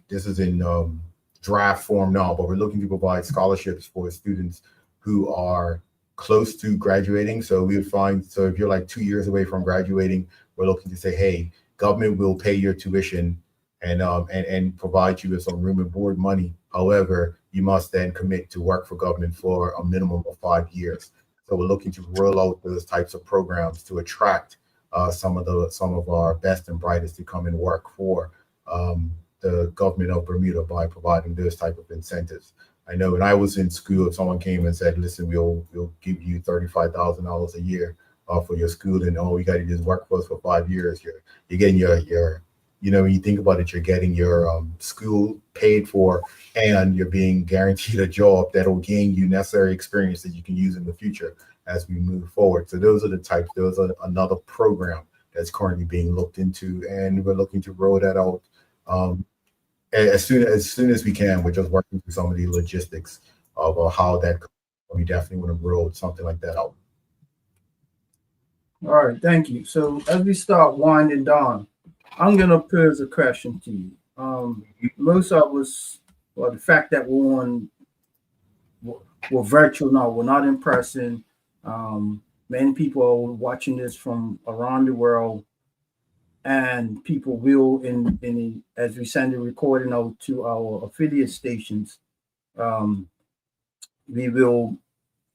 draft form now, but we're looking to provide scholarships for students who are close to graduating. So we would find, so if you're like 2 years away from graduating, we're looking to say, hey, government will pay your tuition and provide you with some room and board money. However, you must then commit to work for government for a minimum of 5 years. So we're looking to roll out those types of programs to attract some of our best and brightest to come and work for the government of Bermuda by providing those type of incentives. I know when I was in school, if someone came and said, listen, we'll give you $35,000 a year for your school, and all you got to do is work for us for 5 years, you're getting your when you think about it, you're getting your school paid for, and you're being guaranteed a job that'll gain you necessary experience that you can use in the future as we move forward. So those are another program that's currently being looked into, and we're looking to roll that out as soon as we can. We're just working through some of the logistics of how that. We definitely want to roll something like that out. All right, thank you. So as we start winding down, I'm going to pose a question to you. Most of us, well, the fact that we're virtual now, we're not in person. Many people are watching this from around the world, and people will, as we send the recording out to our affiliate stations,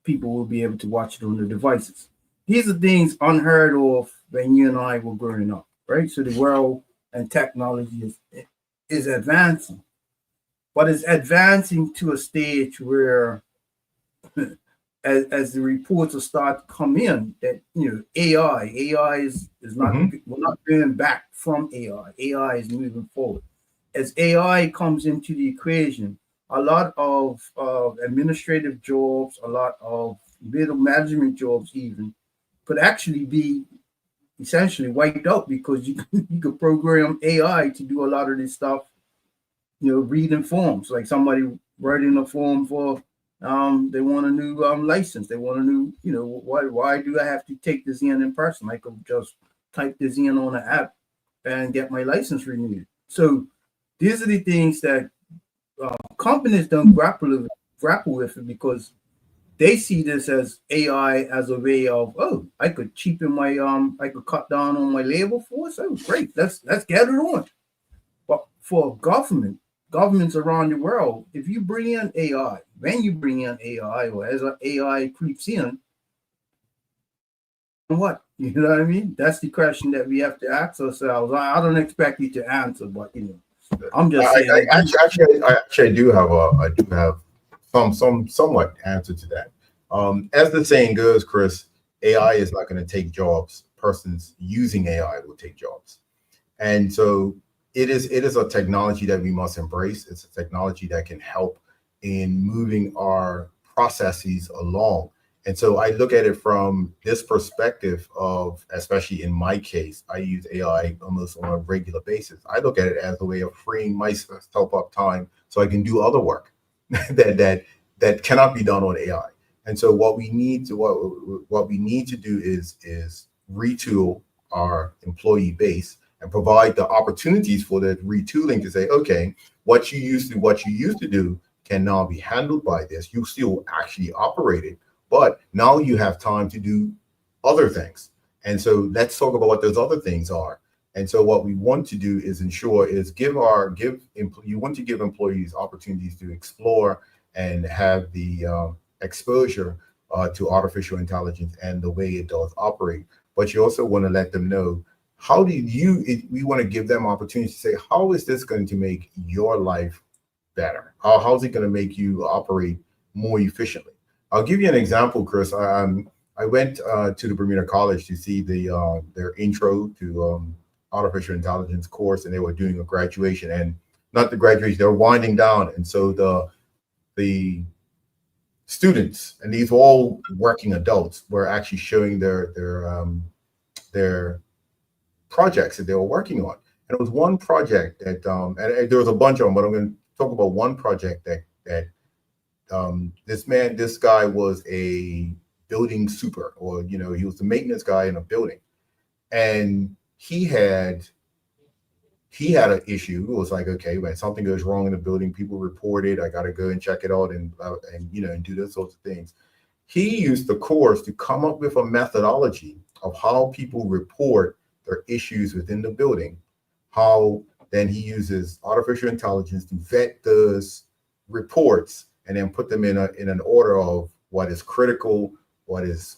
people will be able to watch it on their devices. These are things unheard of when you and I were growing up, right? So the world and technology is advancing, but it's advancing to a stage where, as the reports will start to come in, that AI is not, we're not going back from AI. AI is moving forward. As AI comes into the equation, a lot of administrative jobs, a lot of middle management jobs even could actually be essentially wiped out, because you could program AI to do a lot of this stuff, reading forms, like somebody writing a form for they want a new license, they want a new, why do I have to take this in person? I could just type this in on an app and get my license renewed. So these are the things that companies don't grapple with it, because they see this as AI as a way of, I could cheapen my I could cut down on my labor force. Oh, great, let's get it on. But for governments around the world, if you bring in AI, when you bring in AI, or as AI creeps in, what? You know what I mean? That's the question that we have to ask ourselves. I don't expect you to answer, but I'm just saying. I actually do have some somewhat answer to that. As the saying goes, Chris, AI is not going to take jobs. Persons using AI will take jobs, and so it is a technology that we must embrace. It's a technology that can help in moving our processes along. And so I look at it from this perspective of, especially in my case, I use AI almost on a regular basis. I look at it as a way of freeing myself up time so I can do other work that cannot be done on AI. And so what we need to do is retool our employee base and provide the opportunities for the retooling to say, okay, what you used to do can now be handled by this. You still actually operate it, but now you have time to do other things. And so let's talk about what those other things are. And so what we want to do is you want to give employees opportunities to explore and have the exposure to artificial intelligence and the way it does operate. But you also want to let them know we want to give them opportunities to say, how is this going to make your life better? How's it going to make you operate more efficiently? I'll give you an example, Chris. I went to the Bermuda College to see their intro to artificial intelligence course, and they were doing a graduation, and not the graduation, they were winding down. And so the students, and these were all working adults, were actually showing their projects that they were working on. And it was one project that, and there was a bunch of them, but I'm going to talk about one project that this guy was a building super, or he was the maintenance guy in a building, and he had an issue. It was like, okay, when something goes wrong in the building, people report it. I got to go and check it out and do those sorts of things. He used the course to come up with a methodology of how people report their issues within the building. How then he uses artificial intelligence to vet those reports and then put them in an order of what is critical, what is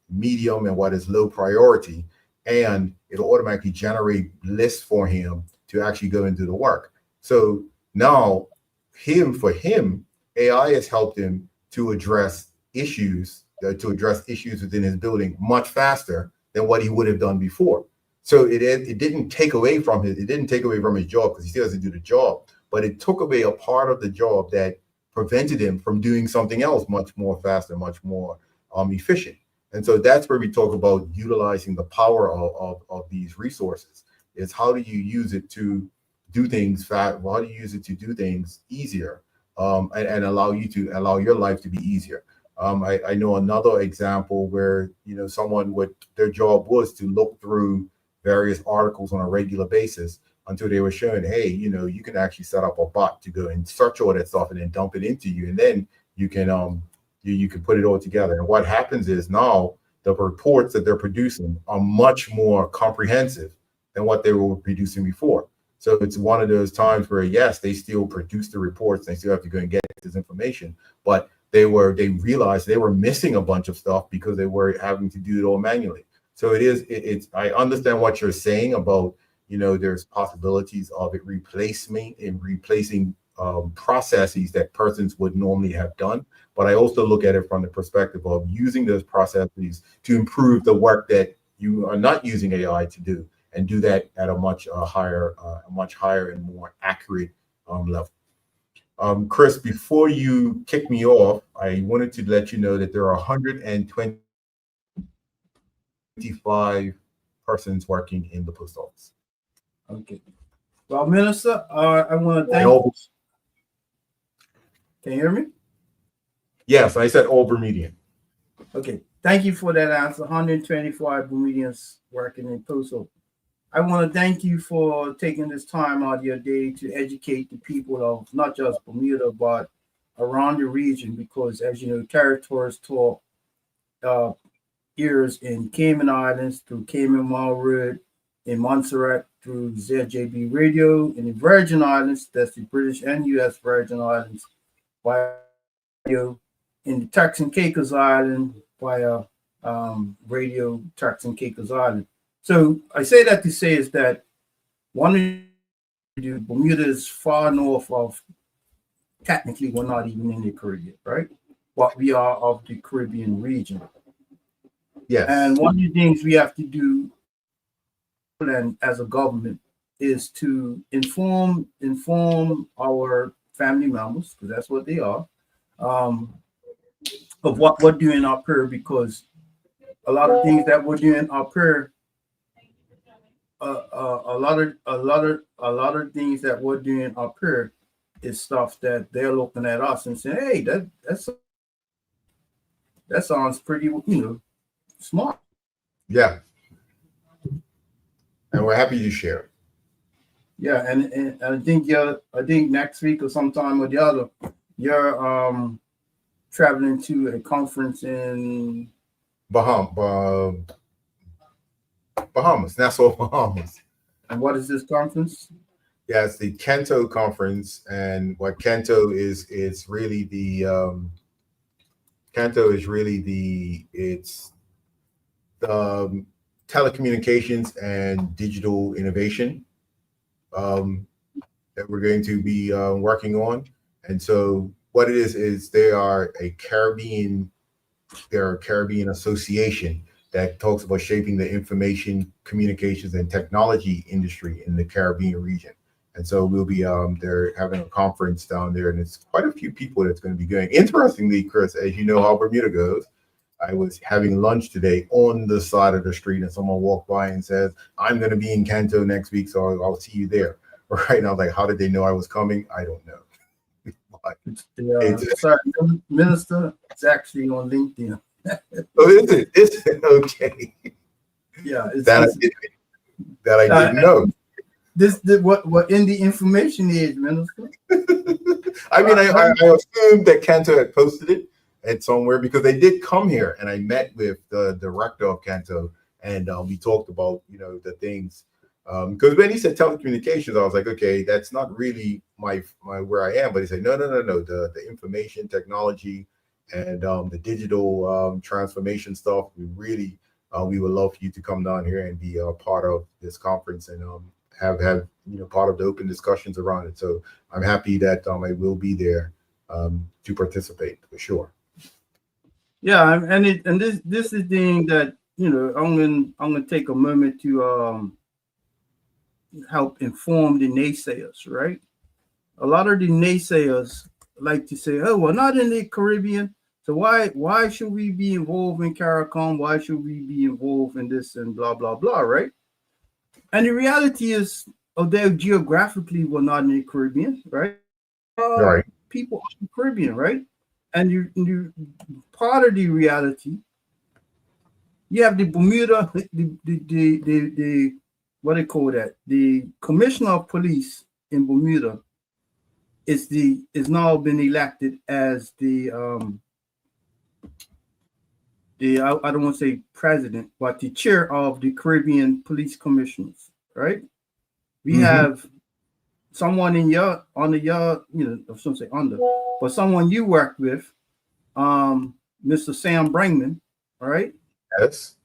medium, and what is low priority. And it'll automatically generate lists for him to actually go and do the work. So now for him, AI has helped him to address issues within his building much faster than what he would have done before. So it didn't take away from his job, because he still has to do the job, but it took away a part of the job that prevented him from doing something else much more faster, much more efficient. And so that's where we talk about utilizing the power of these resources. Is how do you use it to do things fast? How do you use it to do things easier, and allow your life to be easier? I know another example where someone their job was to look through various articles on a regular basis until they were showing, hey, you can actually set up a bot to go and search all that stuff and then dump it into you, and then you can you can put it all together. And what happens is now the reports that they're producing are much more comprehensive than what they were producing before. So it's one of those times where, yes, they still produce the reports, they still have to go and get this information, but they realized they were missing a bunch of stuff because they were having to do it all manually. So I understand what you're saying about, there's possibilities of it replacing processes that persons would normally have done. But I also look at it from the perspective of using those processes to improve the work that you are not using AI to do, and do that at a much higher and more accurate level. Chris, before you kick me off, I wanted to let you know that there are 125 persons working in the post office. Okay. Well, Minister, I want to thank you. Can you hear me? Yes, I said all Bermudian. Okay. Thank you for that answer. 125 Bermudians working in post office. I want to thank you for taking this time out of your day to educate the people of not just Bermuda, but around the region, because, as you know, Territories Talk airs in Cayman Islands through Cayman Mall Road, in Montserrat through ZJB Radio, in the Virgin Islands, that's the British and U.S. Virgin Islands, via radio, in the Turks and Caicos Island via Radio Turks and Caicos Island. So I say that to say is that Bermuda is far north of, technically we're not even in the Caribbean, right? But we are of the Caribbean region. Yes. And one of the things we have to do, and as a government, is to inform our family members, because that's what they are, of what we're doing up here, because a lot of things that we're doing up here, a lot of things that we're doing up here is stuff that they're looking at us and saying, "Hey, that sounds pretty, smart." Yeah, and we're happy to share. Yeah, and I think next week or sometime or the other, you're traveling to a conference in Bahamas, Nassau, Bahamas. and what is this conference? Yeah, it's the Canto conference, and what Canto is, it's really the Canto is really it's the telecommunications and digital innovation that we're going to be working on. And so what it is they're a Caribbean association that talks about shaping the information, communications, and technology industry in the Caribbean region. And so we'll be they're having a conference down there, and it's quite a few people that's going to be going. Interestingly, Chris, as you know how Bermuda goes, I was having lunch today on the side of the street, and someone walked by and says, "I'm going to be in Canto next week, so I'll see you there." Right? And I was like, "How did they know I was coming? I don't know." Sorry, Minister. It's actually on LinkedIn. Oh, is it? Is it? Okay. Yeah, that I didn't know. This what in the information age, Minister. I mean, I assumed that Canto had posted it at somewhere, because they did come here, and I met with the director of Canto, and we talked about the things. Because when he said telecommunications, I was like, okay, that's not really my where I am. But he said, no, the information technology and the digital transformation stuff. We would love for you to come down here and be a part of this conference, and have part of the open discussions around it. So I'm happy that I will be there to participate for sure. Yeah, and this is the thing that I'm gonna take a moment to help inform the naysayers, right? A lot of the naysayers like to say, "Oh, we're not in the Caribbean, so why should we be involved in CARICOM? Why should we be involved in this and blah blah blah," right? And the reality is, although geographically we're not in the Caribbean, right? Right. People in the Caribbean, right? And you part of the reality, you have the Bermuda, the what they call that, the commissioner of police in Bermuda is now been elected as the I don't want to say president, but the chair of the Caribbean Police Commissioners, right? We have someone under your, I shouldn't say under, but someone you work with, Mr. Sam Brangman, all right? Yes.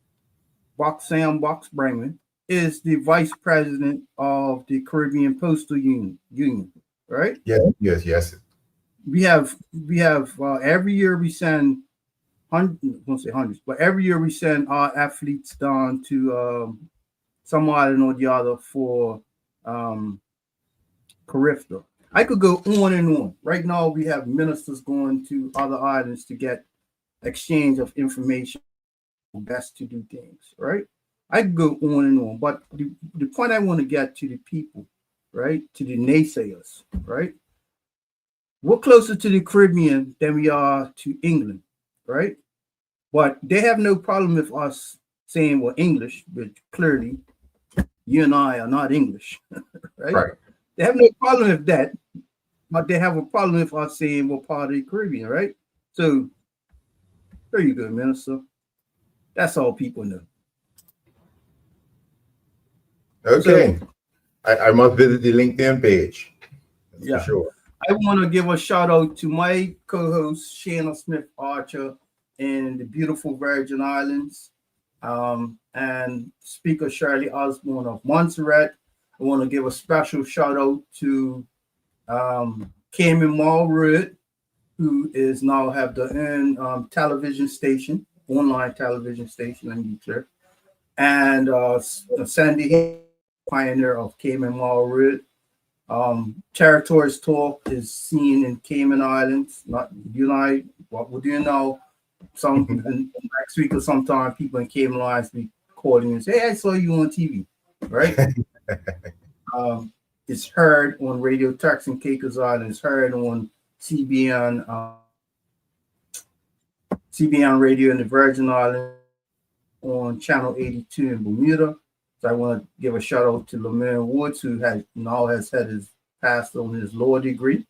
Sam Box Brangman is the vice president of the Caribbean Postal Union, right? Yes. We have every year we send I won't say hundreds, but every year we send our athletes down to some island or the other for Carifta. I could go on and on. Right now, we have ministers going to other islands to get exchange of information, best to do things, right? I could go on and on, but the point I want to get to the people, right, to the naysayers, right? We're closer to the Caribbean than we are to England, right? But they have no problem with us saying we're English, which clearly you and I are not English, right? Right. They have no problem with that, but they have a problem with us saying we're part of the Caribbean, right? So there you go, Minister. That's all people know. Okay. So, I must visit the LinkedIn page. That's for sure. I want to give a shout out to my co-host, Shanna Smith Archer in the beautiful Virgin Islands, and Speaker Shirley Osborne of Montserrat. I want to give a special shout out to Cayman Mall Road, who is now have their own television station, online television station, let me be clear. And Sandy, pioneer of Cayman Mall Road. Territories Talk is seen in Cayman Islands. Not you and I, what we're doing now, some next week or sometime people in cable lines be calling and say, "Hey, I saw you on TV," right? It's heard on Radio Turks and Caicos Island. It's heard on CBN, CBN Radio in the Virgin Islands, on Channel 82 in Bermuda. So I want to give a shout out to Lemire Woods, who has had his passed on his law degree.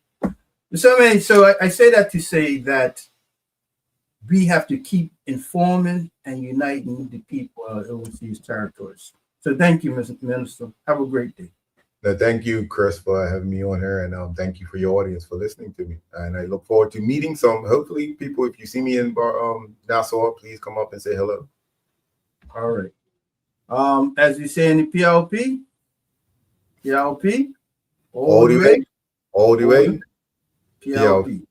So I say that to say that we have to keep informing and uniting the people of overseas territories. So thank you, Mr. Minister. Have a great day. Thank you, Chris, for having me on here, and thank you for your audience for listening to me. And I look forward to meeting some, hopefully, people. If you see me in Nassau, please come up and say hello. All right. As we say in the PLP, all the way, PLP.